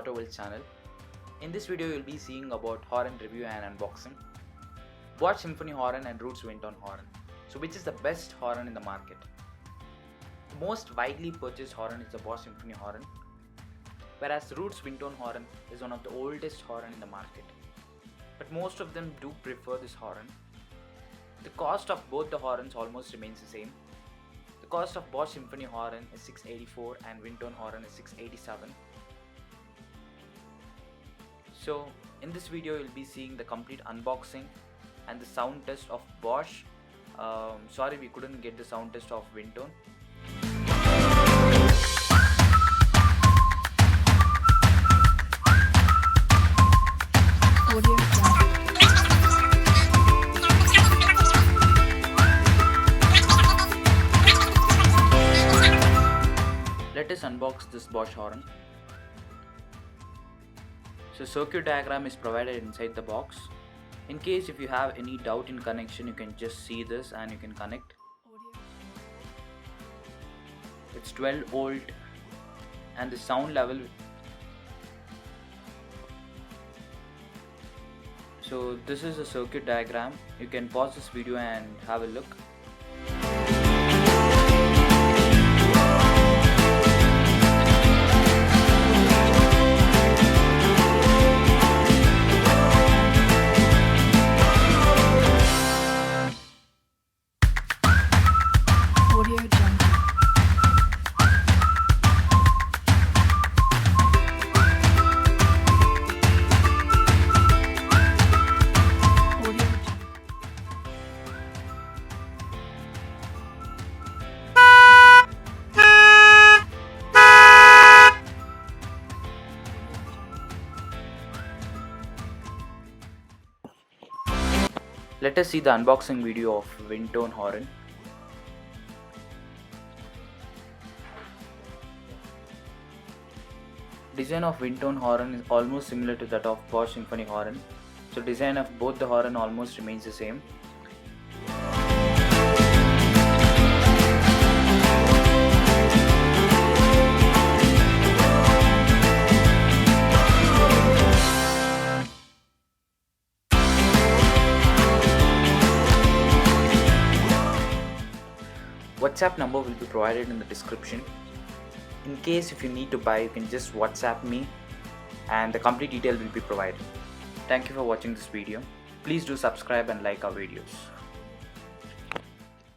Authorised channel. In this video, you'll be seeing about horn review and unboxing. Bosch Symphony horn and Roots Windtone horn. So which is the best horn in the market? The most widely purchased horn is the Bosch Symphony horn, whereas Roots Windtone horn is one of the oldest horn in the market. But most of them do prefer this horn. The cost of both the horns almost remains the same. The cost of Bosch Symphony horn is 684 and Windtone horn is 687. So in this video you'll be seeing the complete unboxing and the sound test of Bosch. Sorry we couldn't get the sound test of Windtone. Let us unbox this Bosch horn. So circuit diagram is provided inside the box. In case if you have any doubt in connection, you can just see this and you can connect. It's 12 volt and the sound level. So this is a circuit diagram. You can pause this video and have a look. Let us see the unboxing video of Windtone horn. Design of Windtone horn is almost similar to that of Bosch Symphony horn. So design of both the horn almost remains the same. WhatsApp number will be provided in the description. In case if you need to buy, you can just WhatsApp me and the complete detail will be provided. Thank you for watching this video. Please do subscribe and like our videos.